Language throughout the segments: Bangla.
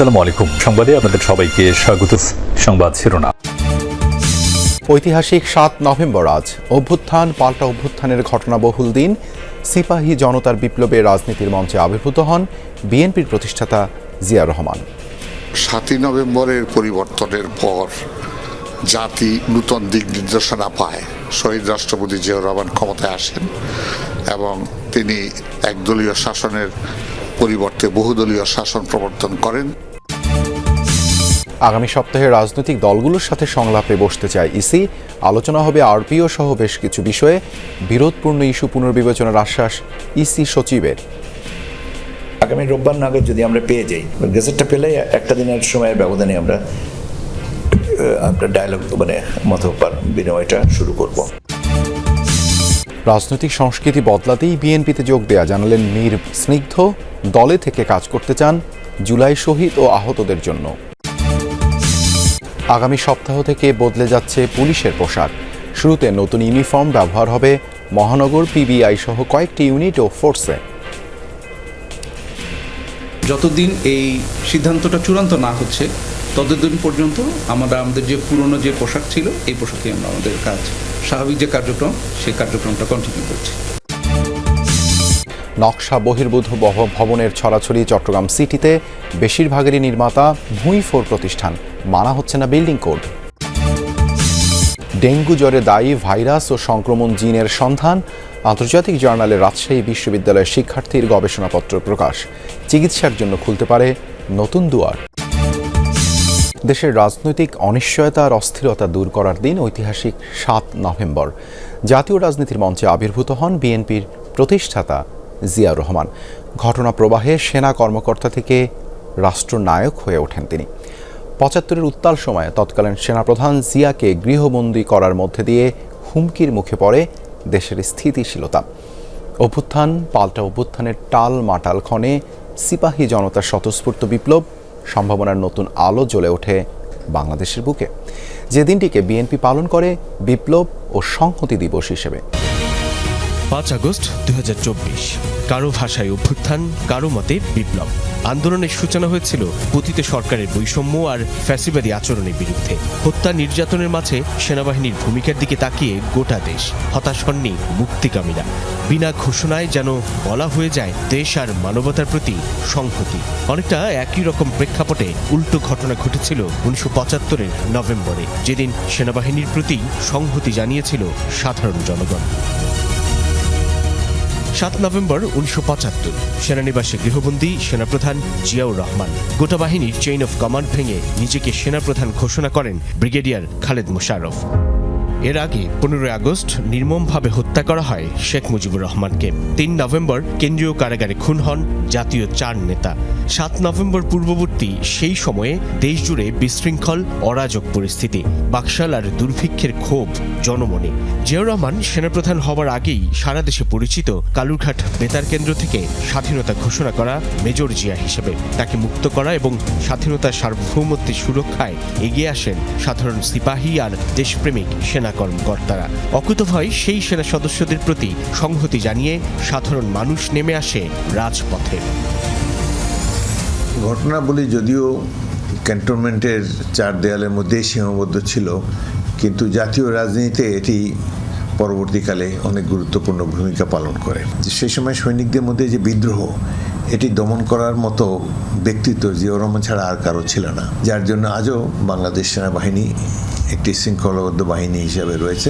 আসসালামু আলাইকুম। সংবাদে আপনাদের সবাইকে স্বাগত। সংবাদ শিরোনাম। ঐতিহাসিক ৭ নভেম্বর আজ অভ্যুত্থান পাল্টা অভ্যুত্থানের ঘটনাবহুল দিন। সিপাহী জনতার বিপ্লবে রাজনীতির মঞ্চে আবির্ভূত হন বিএনপির প্রতিষ্ঠাতা জিয়া রহমান। ৭ই নভেম্বরের পরিবর্তনের পর জাতি নূতন দিক নির্দেশনা পায়। শহীদ রাষ্ট্রপতি জিয়াউর রহমান ক্ষমতায় আসেন এবং তিনি একদলীয় শাসনের পরিবর্তে বহুদলীয় শাসন প্রবর্তন করেন। আগামী সপ্তাহে রাজনৈতিক দলগুলোর সাথে সংলাপে বসতে চায় ইসি। আলোচনা হবে আরপিও সহ বেশ কিছু বিষয়ে। বিরোধপূর্ণ ইস্যু পুনর্বিবেচনার আশ্বাস ইসি সচিবের। আগামী রোববার নাগাদ যদি আমরা পেয়ে যাই, গেজেটটা পেলে একটা দিনের সময়ের ব্যবধানে আমরা ডায়ালগ মত বিনিময়টা শুরু করব। রাজনৈতিক সংস্কৃতি বদলাতেই বিএনপিতে যোগ দেয়া জানালেন মীর স্নিগ্ধ। দলে থেকে কাজ করতে চান জুলাই শহীদ ও আহতদের জন্য। আগামী সপ্তাহ থেকে বদলে যাচ্ছে পুলিশের পোশাক। শুরুতে নতুন ইউনিফর্ম ব্যবহার হবে মহানগর, পিবিআই সহ কয়েকটি ইউনিট ও ফোর্সে। যতদিন এই সিদ্ধান্তটা চূড়ান্ত না হচ্ছে ততদিন পর্যন্ত আমাদের যে পুরনো যে পোশাক ছিল এই পোশাকে আমরা আমাদের কাজ স্বাভাবিক যে কার্যক্রম সেই কার্যক্রমটা কন্টিনিউ করছি। নকশা বহির্ভূত ভবনের ছড়াছড়ি চট্টগ্রাম সিটিতে। বেশিরভাগেরই নির্মাতা ভুঁইফোর প্রতিষ্ঠান। মানা হচ্ছে না বিল্ডিং কোড। ডেঙ্গু জ্বরে দায়ী ভাইরাস ও সংক্রমণ জিনের সন্ধান। আন্তর্জাতিক জার্নালে রাজশাহী বিশ্ববিদ্যালয়ের শিক্ষার্থীর গবেষণাপত্র প্রকাশ। চিকিৎসার জন্য খুলতে পারে নতুন দুয়ার। দেশের রাজনৈতিক অনিশ্চয়তা আর অস্থিরতা দূর করার দিন ঐতিহাসিক ৭ নভেম্বর। জাতীয় রাজনীতির মঞ্চে আবির্ভূত হন বিএনপির প্রতিষ্ঠাতা জিয়া রহমান। ঘটনা প্রবাহে সেনা কর্মকর্তা থেকে রাষ্ট্রনায়ক হয়ে ওঠেন তিনি। ৭৫-এর উত্তাল সময়ে তৎকালীন সেনাপ্রধান জিয়াকে গৃহবন্দী করার মধ্যে দিয়ে হুমকির মুখে পড়ে দেশের স্থিতিশীলতা। অভ্যুত্থান পাল্টা অভ্যুত্থানের টাল মাটাল ক্ষণে সিপাহী জনতার স্বতঃস্ফূর্ত বিপ্লব সম্ভাবনার নতুন আলো জ্বলে ওঠে বাংলাদেশের বুকে, যে দিনটিকে বিএনপি পালন করে বিপ্লব ও সংহতি দিবস হিসেবে। ৫ আগস্ট ২০২৪। কারো ভাষায় অভ্যুত্থান, কারো মতে বিপ্লব। আন্দোলনের সূচনা হয়েছিল পতিত সরকারের বৈষম্য আর ফ্যাসিবাদী আচরণের বিরুদ্ধে। হত্যা নির্যাতনের মাঝে সেনাবাহিনীর ভূমিকার দিকে তাকিয়ে গোটা দেশ হতাশ হননি মুক্তিকামীরা। বিনা ঘোষণায় যেন বলা হয়ে যায় দেশ আর মানবতার প্রতি সংহতি। অনেকটা একই রকম প্রেক্ষাপটে উল্টো ঘটনা ঘটেছিল ১৯৭৫-এর নভেম্বরে, যেদিন সেনাবাহিনীর প্রতি সংহতি জানিয়েছিল সাধারণ জনগণ। ৭ নভেম্বর ১৯৭৫ সেনানিবাসে গৃহবন্দী সেনাপ্রধান জিয়াউর রহমান। গোটা বাহিনীর চেইন অফ কমান্ড ভেঙে নিজেকে সেনাপ্রধান ঘোষণা করেন ব্রিগেডিয়ার খালেদ মোশাররফ। এর আগে ১৫ আগস্ট নির্মমভাবে হত্যা করা হয় শেখ মুজিবুর রহমানকে। ৩ নভেম্বর কেন্দ্রীয় কারাগারে খুন হন জাতীয় ৪ নেতা। ৭ নভেম্বর পূর্ববর্তী সেই সময়ে দেশজুড়ে বিশৃঙ্খল অরাজক পরিস্থিতি, বাকশাল আর দুর্ভিক্ষের ক্ষোভ জনমনে। জিয়াউর রহমান সেনাপ্রধান হওয়ার আগেই সারা দেশে পরিচিত কালুরঘাট বেতার কেন্দ্র থেকে স্বাধীনতা ঘোষণা করা মেজর জিয়া হিসেবে। তাকে মুক্ত করা এবং স্বাধীনতার সার্বভৌমত্বের সুরক্ষায় এগিয়ে আসেন সাধারণ সিপাহী আর দেশপ্রেমিক সেনা কর্মকর্তারা। অকুতভয় সেই সেনা সদস্যদের প্রতি সংহতি জানিয়ে সাধারণ মানুষ নেমে আসে রাজপথে। ঘটনাবলী যদিও ক্যান্টনমেন্টের ৪ দেয়ালের মধ্যেই সীমাবদ্ধ ছিল, কিন্তু জাতীয় রাজনীতিতে এটি পরবর্তীকালে অনেক গুরুত্বপূর্ণ ভূমিকা পালন করে। সেই সময় সৈনিকদের মধ্যে যে বিদ্রোহ, এটি দমন করার মতো ব্যক্তিত্ব জিয়াউর রহমান ছাড়া আর কারো ছিল না, যার জন্য আজও বাংলাদেশ সেনাবাহিনী একটি শৃঙ্খলাবদ্ধ বাহিনী হিসেবে রয়েছে।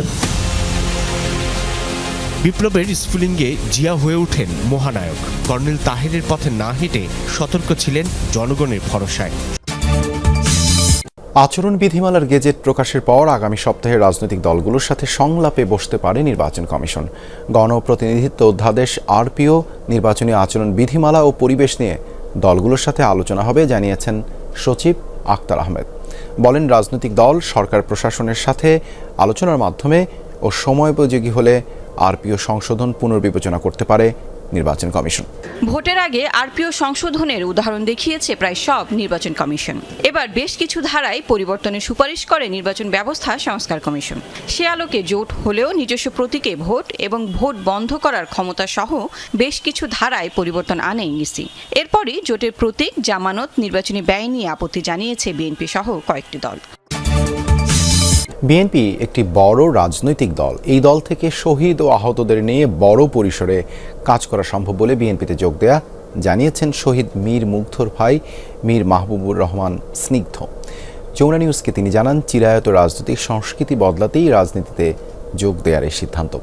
বিপ্লবের স্ফুলিঙ্গে জিয়া হয়ে ওঠেন মহানায়ক। কর্নেল তাহেরের পথে না হেঁটে সতর্ক ছিলেন জনগণের ভরসায়। আচরণ বিধিমালার গেজেট প্রকাশের পর আগামী সপ্তাহে রাজনৈতিক দলগুলোর সাথে সংলাপে বসতে পারে নির্বাচন কমিশন। গণপ্রতিনিধিত্ব অধ্যাদেশ আরপিও, নির্বাচনী আচরণ বিধিমালা ও পরিবেশ নিয়ে দলগুলোর সাথে আলোচনা হবে জানিয়েছেন সচিব আক্তার আহমেদ। বলেন, রাজনৈতিক দল সরকার প্রশাসনের সাথে আলোচনার মাধ্যমে ও সময়োপযোগী হলে আরপিও সংশোধন পুনর্বিবেচনা করতে পারে নির্বাচন কমিশন। ভোটের আগে আরপিও সংশোধনের উদাহরণ দেখিয়েছে প্রায় সব নির্বাচন কমিশন। এবার বেশ কিছু ধারায় পরিবর্তনের সুপারিশ করে নির্বাচন ব্যবস্থা সংস্কার কমিশন। সে আলোকে জোট হলেও নিজস্ব প্রতীকে ভোট এবং ভোট বন্ধ করার ক্ষমতা সহ বেশ কিছু ধারায় পরিবর্তন আনে ইসি। এরপরই জোটের প্রতীক, জামানত, নির্বাচনী ব্যয় নিয়ে আপত্তি জানিয়েছে বিএনপি সহ কয়েকটি দল। বিএনপি একটি বড় রাজনৈতিক দল। এই দল থেকে শহীদ ও আহতদের নিয়ে বড় পরিসরে কাজ করা সম্ভব বলে বিএনপিতে যোগ দেয়া জানিয়েছেন শহীদ মীর মুগ্ধর ভাই মীর মাহবুবুর রহমান স্নিগ্ধ। যমুনা নিউজকে তিনি জানান, চিরায়ত রাজনৈতিক সংস্কৃতি বদলাতেই রাজনীতিতে যোগ দেওয়ার এই সিদ্ধান্ত।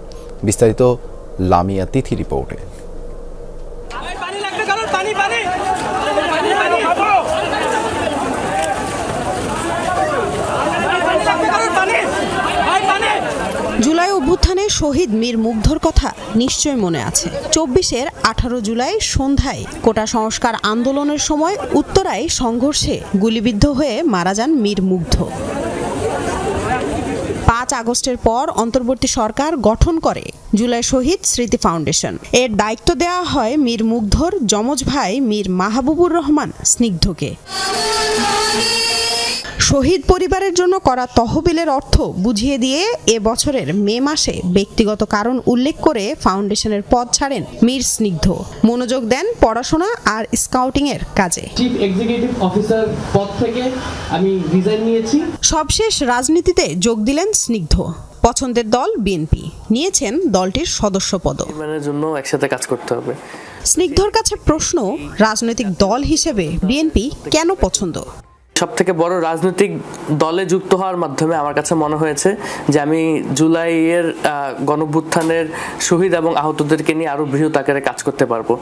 বিস্তারিত লামিয়া তিথি রিপোর্টে। জুলাই অভ্যুত্থানে শহীদ মীর মুগ্ধর কথা নিশ্চয় মনে আছে। ২৪-এর ১৮ জুলাই সন্ধ্যায় কোটা সংস্কার আন্দোলনের সময় উত্তরায় সংঘর্ষে গুলিবিদ্ধ হয়ে মারা যান মীর মুগ্ধ। ৫ আগস্টের পর অন্তর্বর্তী সরকার গঠন করে জুলাই শহীদ স্মৃতি ফাউন্ডেশন। এর দায়িত্ব দেওয়া হয় মীর মুগ্ধর যমজ ভাই মীর মাহবুবুর রহমান স্নিগ্ধকে। শহীদ পরিবারের জন্য করা তহবিলের অর্থ বুঝিয়ে দিয়ে এ বছরের মে মাসে ব্যক্তিগত কারণ উল্লেখ করে ফাউন্ডেশনের পদ ছাড়েন মীর স্নিগ্ধ। মনোযোগ দেন পড়াশোনা আর স্কাউটিং এর কাজে। চিফ এক্সিকিউটিভ অফিসার পদ থেকে আমি রিজাইন নিয়েছি। সবশেষ রাজনীতিতে যোগ দিলেন স্নিগ্ধ। পছন্দের দল বিএনপি, নিয়েছেন দলটির সদস্যপদ। নির্মাণের জন্য একসাথে কাজ করতে হবে। স্নিগ্ধর কাছে প্রশ্ন, রাজনৈতিক দল হিসেবে বিএনপি কেন পছন্দ? সবথেকে বড় রাজনৈতিক দলে যুক্ত হওয়ার মাধ্যমে আমার কাছে মনে হয়েছে যে আমি জুলাইয়ের গণঅভ্যুত্থানের শহীদ এবং আহতদেরকে নিয়ে আরো বৃহৎ আকারে কাজ করতে পারবো।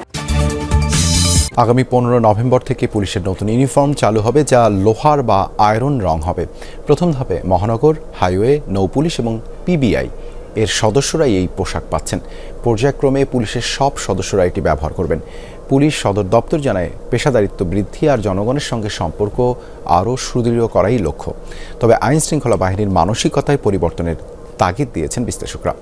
আগামী ১৫ নভেম্বর থেকে পুলিশের নতুন ইউনিফর্ম চালু হবে, যা লোহার বা আয়রন রং হবে। প্রথম ধাপে মহানগর, হাইওয়ে, নৌপুলিশ এবং পিবিআই এর সদস্যরাই এই পোশাক পাচ্ছেন। পর্যায়ক্রমে পুলিশের সব সদস্যরা এটি ব্যবহার করবেন। পুলিশ সদর দপ্তর জানায়, পেশাদারিত্ব বৃদ্ধি আর জনগণের সঙ্গে সম্পর্ক আরও সুদৃঢ় করাই লক্ষ্য। তবে আইন শৃঙ্খলা বাহিনীর মানসিকতায় পরিবর্তনের তাগিদ দিয়েছেন বিশ্লেষকরা।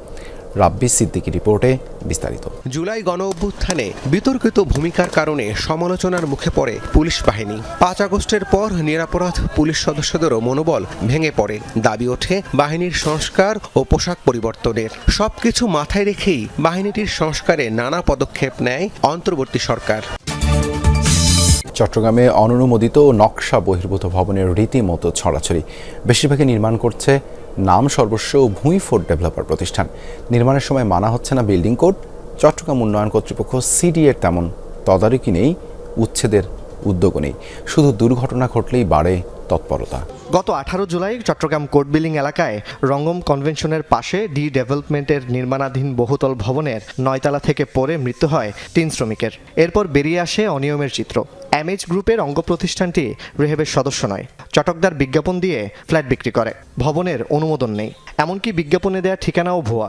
রাব্বি সিদ্দিকী রিপোর্টে বিস্তারিত। জুলাই গণ অভ্যুত্থানে বিতর্কিত ভূমিকার কারণে সমালোচনার মুখে পড়ে পুলিশ বাহিনী। ৫ আগস্টের পর নিরাপরাধ পুলিশ সদস্যদেরও মনোবল ভেঙে পড়ে। দাবি ওঠে বাহিনীর সংস্কার ও পোশাক পরিবর্তনের। সবকিছু মাথায় রেখেই বাহিনীটির সংস্কারে নানা পদক্ষেপ নেয় অন্তর্বর্তী সরকার। চট্টগ্রামে অননুমোদিত নকশা বহির্ভূত ভবনের রীতিমতো ছড়াছড়ি। বেশিরভাগই নির্মাণ করছে নাম সর্বস্ব ভূঁইফোট ডেভেলপার প্রতিষ্ঠান। নির্মাণের সময় মানা হচ্ছে না বিল্ডিং কোড। চট্টগ্রাম উন্নয়ন কর্তৃপক্ষ সিডিএর তেমন তদারকি নেই, উচ্ছেদের উদ্যোগও নেই। শুধু দুর্ঘটনা ঘটলেই বাড়ে তৎপরতা। গত 18 জুলাই চট্টগ্রাম কোর্ট বিল্ডিং এলাকায় রঙ্গম কনভেনশনের পাশে ডি ডেভেলপমেন্টের নির্মাণাধীন বহুতল ভবনের 9 তলা থেকে পড়ে মৃত্যু হয় 3 শ্রমিকের। এরপর বেরিয়ে আসে অনিয়মের চিত্র। এমএইচ গ্রুপের অঙ্গ প্রতিষ্ঠানটি রেহেবের সদস্য নয়, চটকদার বিজ্ঞাপন দিয়ে ফ্ল্যাট বিক্রি করে। ভবনের অনুমোদন নেই, এমনকি বিজ্ঞাপনে দেওয়া ঠিকানাও ভুয়া।